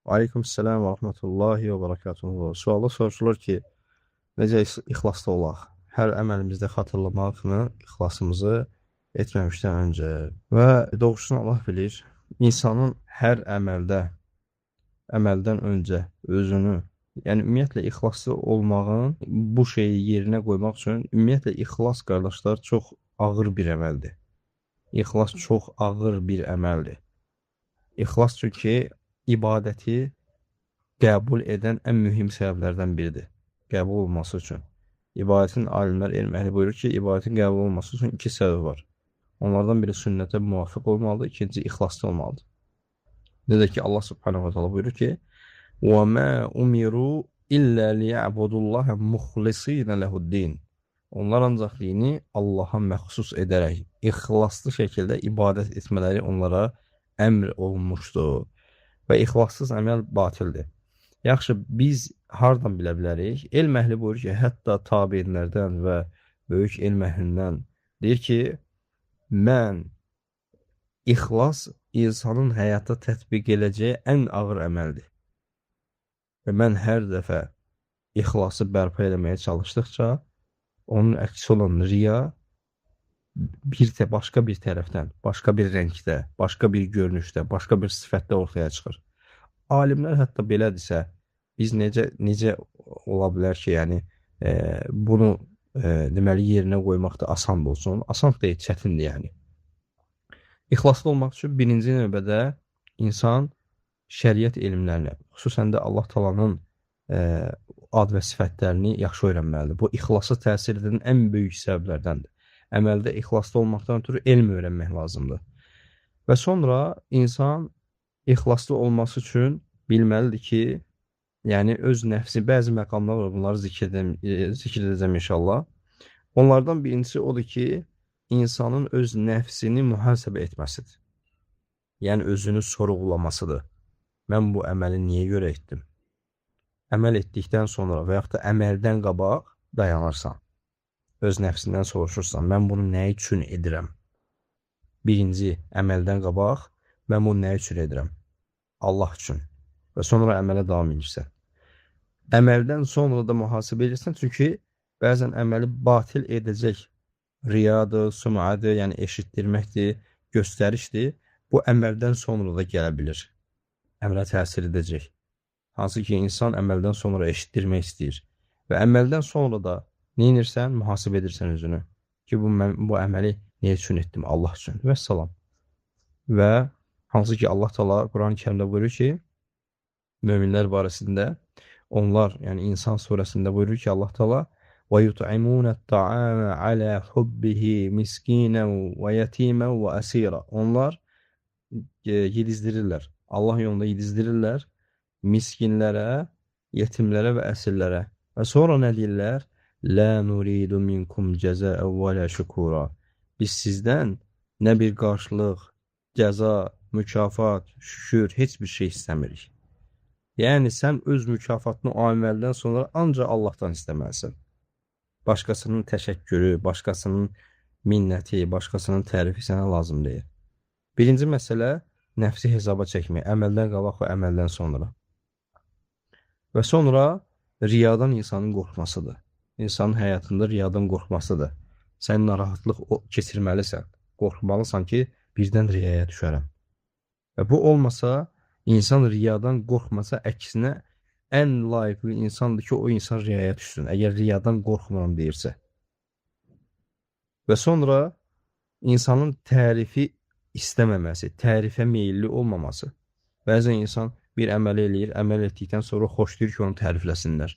Aleykümselam və rahmetullahi və barakatuhu. Sualda soruşulur ki, necə ixlaslı olaq? Hər əməlimizdə xatırlamaqla ixlasımızı etməmişdən öncə. Və doğrusunu Allah bilir, insanın hər əməldən öncə özünü, yəni ümumiyyətlə ixlaslı olmağın bu şeyi yerinə qoymaq üçün, ümumiyyətlə ixlas qardaşlar çox ağır bir əməldir. İxlas çox ağır bir əməldir. İxlas çünki ibadəti qəbul edən ən mühüm səbəblərdən biridir. Qəbul olması üçün. İbadətin alimlər, elm əhli buyurur ki, ibadətin qəbul olması üçün iki səbəb var. Onlardan biri sünnətə müvafiq olmalıdır, ikinci ixlaslı olmalıdır. Necə ki, Allah subhanahu wa ta'ala buyurur ki, وَمَا أُمِرُوا إِلَّا لِيَعْبُدُوا اللَّهَ مُخْلِصِينَ لَهُ الدِّينَ Onlar ancaq dini Allaha məxsus edərək, ixlaslı şəkildə ibadət etmələri onlara əmr olunmuşdur. Və ixlassız əməl batildir. Yaxşı, biz hardan bilə bilərik? Elm əhli buyurur ki, hətta tabeinlərdən və böyük elm əhlindən deyir ki, ixlas insanın həyata tətbiq edəcəyi ən ağır əməldir. Və mən hər dəfə ixlası bərpa eləməyə çalışdıqca, onun əksi olan riya başqa bir tərəfdən, başqa bir rəngdə, başqa bir görünüşdə, başqa bir sifətdə ortaya çıxır. Alimlər hətta belədirsə, biz necə ola bilər ki, yəni bunu deməli yerinə qoymaq da asan olsun. Asan deyil, çətindir yəni. İxlaslı olmaq üçün birinci növbədə insan şəriət elmlərini, xüsusən də Allah Taala'nın ad və sifətlərini yaxşı öyrənməlidir. Bu ixlasa təsir edən ən böyük səbəblərdəndir. Əməldə ixlaslı olmaqdan ötürü elm öyrənmək lazımdır. Və sonra insan ixlaslı olması üçün bilməlidir ki, yəni öz nəfsi, bəzi məqamlar var, bunları zikr edəcəm inşallah. Onlardan birincisi odur ki, insanın öz nəfsini mühasibə etməsidir. Yəni özünü sorğulamasıdır. Mən bu əməli niyə görə etdim? Əməl etdikdən sonra və yaxud da əməldən qabaq dayanırsan. Öz nəfsindən soruşursan, mən bunu nə üçün edirəm? Birinci, əməldən qabaq, mən bunu nə üçün edirəm? Allah üçün. Və sonra əmələ davam edirsən. Əməldən sonra da mühasibə edirsən, çünki bəzən əməli batil edəcək riyadır, sum'adır, yəni eşitdirməkdir, göstərişdir. Bu əməldən sonra da gələ bilir. Əmələ təsir edəcək. Hansı ki, insan əməldən sonra eşitdirmək istəyir. Və əməldən sonra da nə edirsən? Mühasibə edirsən özünü. Ki, bu əməli nə üçün etdim? Allah üçün. Və salam. Və hansı ki, Allah Taala Quran-ı Kərimdə buyurur ki, möminlər barəsində onlar, yəni İnsan surəsində buyurur ki, Allah Taala وَيُطْعِمُونَ الطَّعَامَ عَلَى حُبِّهِ مِسْكِينًا وَيَتِيمًا وَأَسِيرًا Onlar yedizdirirlər. Allah yolunda yedizdirirlər miskinlərə, yetimlərə və əsirlərə. Və sonra nə deyirlər? لَا نُرِيدُ مِنْكُمْ جَزَاءً وَلَا شُكُورًا Biz sizdən nə bir qarşılıq, cəza, mükafat, şükür, heç bir şey istəmirik. Yəni, sən öz mükafatını o əməldən sonra ancaq Allahdan istəməlisən. Başqasının təşəkkürü, başqasının minnəti, başqasının tərifi sənə lazım deyil. Birinci məsələ, nəfsi hesaba çəkmək, əməldən qabaq və əməldən sonra. Və sonra riyadan insanın qorxmasıdır. İnsanın həyatında riyadan qorxmasıdır. Sən narahatlıq keçirməlisən. Qorxmalısan ki, birdən riyaya düşərəm. Və bu olmasa, insan riyadan qorxmasa, əksinə ən layiqli insandır ki, o insan riyaya düşsün. Əgər riyadan qorxmuram deyirsə. Və sonra insanın tərifi istəməməsi, tərifə meyilli olmaması. Bəzən insan bir əməl eləyir, əməl etdikdən sonra xoşlayır ki, onu tərifləsinlər.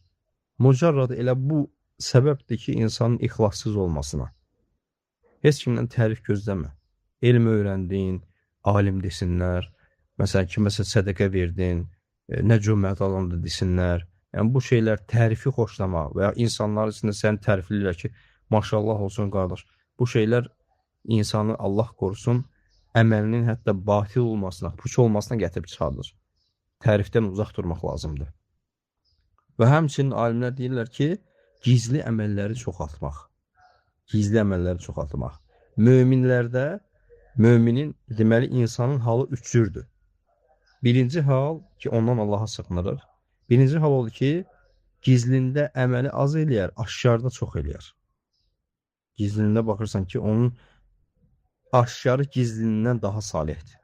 Mücərrad elə bu səbəbdir ki, insanın ixlassız olmasına. Heç kimdən tərif gözləmə. Elm öyrəndin, alim desinlər, məsələn, kiməsə sədəqə verdin, nə cömət alandı desinlər. Yəni, bu şeylər tərifi xoşlamaq və ya insanlar içində səni tərifləyirlər ki, maşallah olsun qardaş. Bu şeylər insanı Allah qorusun, əməlinin hətta batil olmasına, puç olmasına gətirib çıxardır. Tərifdən uzaq durmaq lazımdır. Və həmçinin alimlər deyirlər ki, gizli əməlləri çoxaltmaq. Gizli əməlləri çoxaltmaq. Möminlərdə, müminin, deməli, insanın halı üç cürdür. Birinci hal ki, ondan Allaha sığınırıq. Birinci hal odur ki, gizlində əməli az eləyər, aşkarda çox eləyər. Gizlində baxırsan ki, onun aşkarı gizlindən daha salihdir.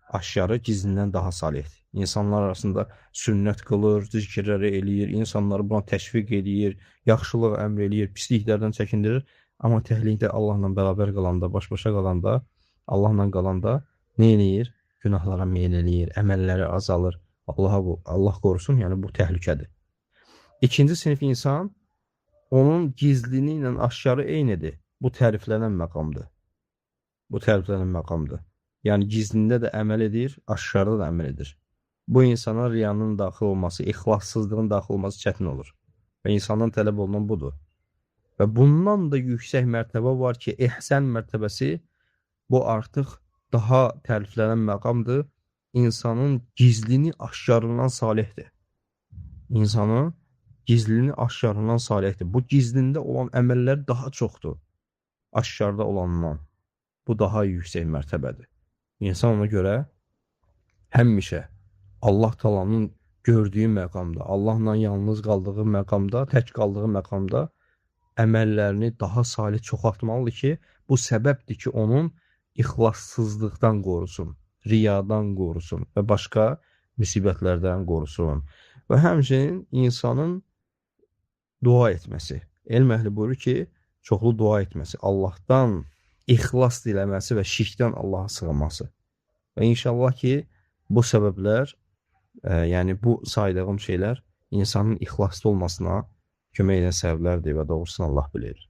Aşkarı gizlindən daha salihdir. İnsanlar arasında sünnət qılır, zikirləri eləyir, insanları buna təşviq eləyir, yaxşılıq əmr eləyir, pisliklərdən çəkindirir. Amma təhlikdə Allahla bərabər qalanda, baş-başa qalanda, Allahla qalanda nə eləyir? Günahlara meyl eləyir, əməlləri azalır. Allah qorusun, yəni bu təhlükədir. İkinci sinif insan, onun gizlini ilə aşkarı eynidir. Bu təriflənən məqamdır. Bu təriflənən məqamdır. Yəni gizlində də əməl edir, aşkarda da əməl edir. Bu insana riyanın daxil olması, ixlassızlığın daxil olması çətin olur. Və insandan tələb olunan budur. Və bundan da yüksək mərtəbə var ki, ehsən mərtəbəsi, bu artıq daha təriflənən məqamdır. İnsanın gizlini aşkarından salihdir. İnsanın gizlini aşkarından salihdir. Bu gizlində olan əməllər daha çoxdur. Aşkarda olandan. Bu daha yüksək mərtəbədir. İnsan ona görə həmişə Allah Taala'nın gördüyü məqamda, Allahla yalnız qaldığı məqamda, tək qaldığı məqamda əməllərini daha salih çoxaltmalıdır ki, bu səbəbdir ki, onun ixlassızlıqdan qorusun, riyadan qorusun və başqa müsibətlərdən qorusun. Və həmçinin insanın dua etməsi. Elm əhli buyurur ki, çoxlu dua etməsi, Allahdan ixlas diləməsi və şirkdən Allaha sığınması. Və inşallah ki, bu səbəblər, yəni bu saydığım şeylər insanın ixlaslı olmasına kömək edən səbəblərdir və doğrusunu Allah bilir.